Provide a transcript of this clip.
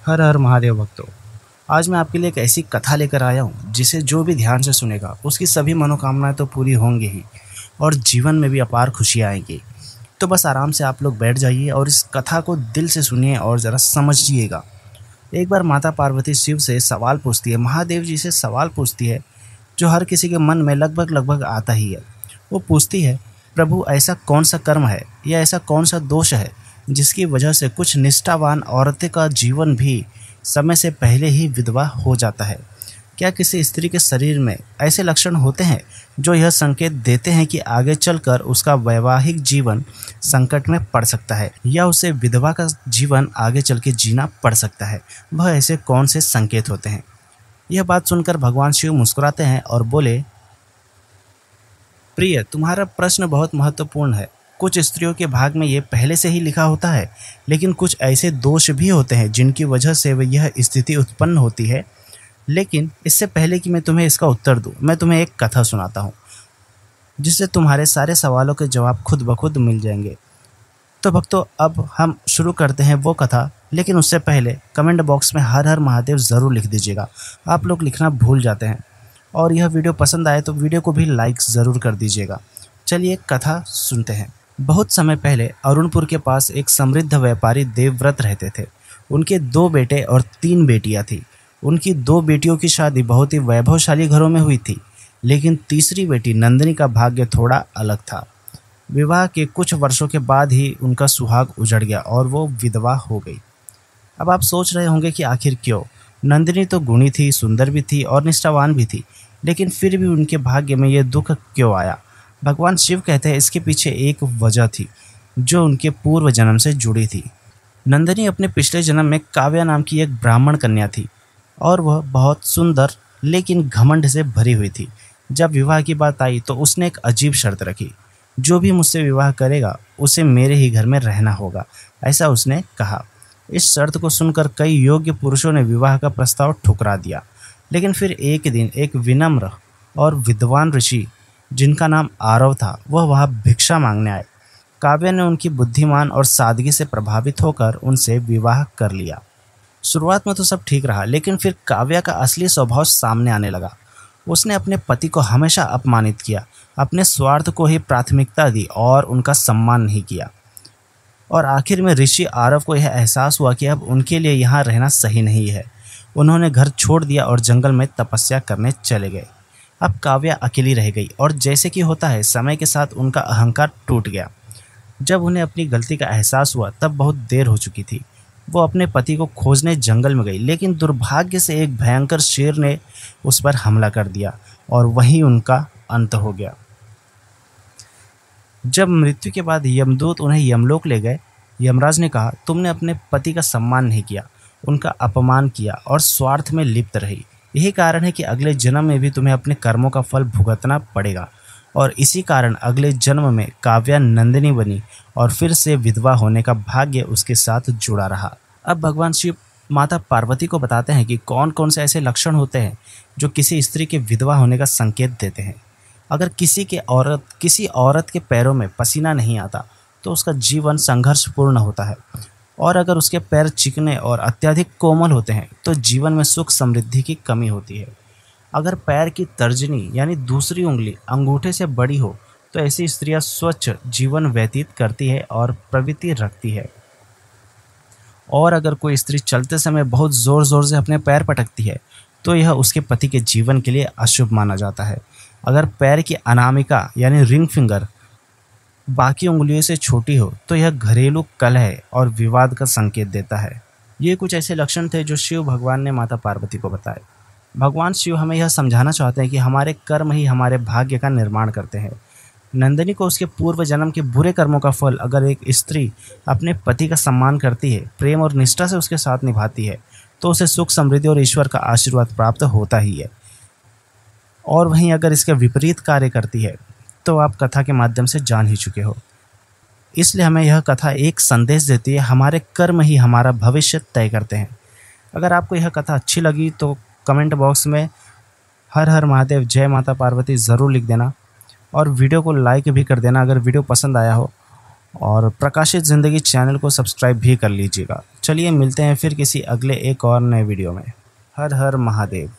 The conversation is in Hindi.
हर हर महादेव भक्तों। आज मैं आपके लिए एक ऐसी कथा लेकर आया हूँ जिसे जो भी ध्यान से सुनेगा उसकी सभी मनोकामनाएं तो पूरी होंगी ही और जीवन में भी अपार खुशियाँ आएंगी। तो बस आराम से आप लोग बैठ जाइए और इस कथा को दिल से सुनिए और ज़रा समझिएगा। एक बार माता पार्वती शिव से सवाल पूछती है, महादेव जी से सवाल पूछती है जो हर किसी के मन में लगभग लगभग आता ही है। वो पूछती है, प्रभु ऐसा कौन सा कर्म है या ऐसा कौन सा दोष है जिसकी वजह से कुछ निष्ठावान औरतें का जीवन भी समय से पहले ही विधवा हो जाता है। क्या किसी स्त्री के शरीर में ऐसे लक्षण होते हैं जो यह संकेत देते हैं कि आगे चलकर उसका वैवाहिक जीवन संकट में पड़ सकता है या उसे विधवा का जीवन आगे चल के जीना पड़ सकता है? वह ऐसे कौन से संकेत होते हैं? यह बात सुनकर भगवान शिव मुस्कुराते हैं और बोले, प्रिय, तुम्हारा प्रश्न बहुत महत्वपूर्ण है। कुछ स्त्रियों के भाग में ये पहले से ही लिखा होता है, लेकिन कुछ ऐसे दोष भी होते हैं जिनकी वजह से यह स्थिति उत्पन्न होती है। लेकिन इससे पहले कि मैं तुम्हें इसका उत्तर दूं, मैं तुम्हें एक कथा सुनाता हूँ जिससे तुम्हारे सारे सवालों के जवाब खुद ब खुद मिल जाएंगे। तो भक्तों, अब हम शुरू करते हैं वो कथा, लेकिन उससे पहले कमेंट बॉक्स में हर हर महादेव ज़रूर लिख दीजिएगा। आप लोग लिखना भूल जाते हैं। और यह वीडियो पसंद आए तो वीडियो को भी लाइक ज़रूर कर दीजिएगा। चलिए कथा सुनते हैं। बहुत समय पहले अरुणपुर के पास एक समृद्ध व्यापारी देवव्रत रहते थे। उनके 2 बेटे और 3 बेटियां थीं। उनकी 2 बेटियों की शादी बहुत ही वैभवशाली घरों में हुई थी, लेकिन तीसरी बेटी नंदिनी का भाग्य थोड़ा अलग था। विवाह के कुछ वर्षों के बाद ही उनका सुहाग उजड़ गया और वो विधवा हो गई। अब आप सोच रहे होंगे कि आखिर क्यों? नंदिनी तो गुणी थी, सुंदर भी थी और निष्ठावान भी थी, लेकिन फिर भी उनके भाग्य में ये दुख क्यों आया? भगवान शिव कहते हैं इसके पीछे एक वजह थी जो उनके पूर्व जन्म से जुड़ी थी। नंदिनी अपने पिछले जन्म में काव्या नाम की एक ब्राह्मण कन्या थी और वह बहुत सुंदर लेकिन घमंड से भरी हुई थी। जब विवाह की बात आई तो उसने एक अजीब शर्त रखी, जो भी मुझसे विवाह करेगा उसे मेरे ही घर में रहना होगा, ऐसा उसने कहा। इस शर्त को सुनकर कई योग्य पुरुषों ने विवाह का प्रस्ताव ठुकरा दिया। लेकिन फिर एक दिन एक विनम्र और विद्वान ऋषि जिनका नाम आरव था, वह वहाँ भिक्षा मांगने आए। काव्या ने उनकी बुद्धिमान और सादगी से प्रभावित होकर उनसे विवाह कर लिया। शुरुआत में तो सब ठीक रहा, लेकिन फिर काव्या का असली स्वभाव सामने आने लगा। उसने अपने पति को हमेशा अपमानित किया, अपने स्वार्थ को ही प्राथमिकता दी और उनका सम्मान नहीं किया। और आखिर में ऋषि आरव को यह एहसास हुआ कि अब उनके लिए यहाँ रहना सही नहीं है। उन्होंने घर छोड़ दिया और जंगल में तपस्या करने चले गए। अब काव्या अकेली रह गई और जैसे कि होता है, समय के साथ उनका अहंकार टूट गया। जब उन्हें अपनी गलती का एहसास हुआ तब बहुत देर हो चुकी थी। वो अपने पति को खोजने जंगल में गई, लेकिन दुर्भाग्य से एक भयंकर शेर ने उस पर हमला कर दिया और वहीं उनका अंत हो गया। जब मृत्यु के बाद यमदूत उन्हें यमलोक ले गए, यमराज ने कहा, तुमने अपने पति का सम्मान नहीं किया, उनका अपमान किया और स्वार्थ में लिप्त रही। यही कारण है कि अगले जन्म में भी तुम्हें अपने कर्मों का फल भुगतना पड़ेगा। और इसी कारण अगले जन्म में काव्या नंदिनी बनी और फिर से विधवा होने का भाग्य उसके साथ जुड़ा रहा। अब भगवान शिव माता पार्वती को बताते हैं कि कौन कौन से ऐसे लक्षण होते हैं जो किसी स्त्री के विधवा होने का संकेत देते हैं। अगर किसी औरत के पैरों में पसीना नहीं आता तो उसका जीवन संघर्षपूर्ण होता है। और अगर उसके पैर चिकने और अत्यधिक कोमल होते हैं तो जीवन में सुख समृद्धि की कमी होती है। अगर पैर की तर्जनी यानी दूसरी उंगली अंगूठे से बड़ी हो तो ऐसी स्त्रियां स्वच्छ जीवन व्यतीत करती है और प्रवृत्ति रखती है। और अगर कोई स्त्री चलते समय बहुत ज़ोर ज़ोर से अपने पैर पटकती है तो यह उसके पति के जीवन के लिए अशुभ माना जाता है। अगर पैर की अनामिका यानी रिंग फिंगर बाकी उंगलियों से छोटी हो तो यह घरेलू कलह और विवाद का संकेत देता है। ये कुछ ऐसे लक्षण थे जो शिव भगवान ने माता पार्वती को बताए। भगवान शिव हमें यह समझाना चाहते हैं कि हमारे कर्म ही हमारे भाग्य का निर्माण करते हैं। नंदिनी को उसके पूर्व जन्म के बुरे कर्मों का फल अगर एक स्त्री अपने पति का सम्मान करती है, प्रेम और निष्ठा से उसके साथ निभाती है, तो उसे सुख समृद्धि और ईश्वर का आशीर्वाद प्राप्त होता ही है। और वहीं अगर इसके विपरीत कार्य करती है तो आप कथा के माध्यम से जान ही चुके हो। इसलिए हमें यह कथा एक संदेश देती है, हमारे कर्म ही हमारा भविष्य तय करते हैं। अगर आपको यह कथा अच्छी लगी तो कमेंट बॉक्स में हर हर महादेव जय माता पार्वती ज़रूर लिख देना और वीडियो को लाइक भी कर देना अगर वीडियो पसंद आया हो। और प्रकाशित ज़िंदगी चैनल को सब्सक्राइब भी कर लीजिएगा। चलिए मिलते हैं फिर किसी अगले एक और नए वीडियो में। हर हर महादेव।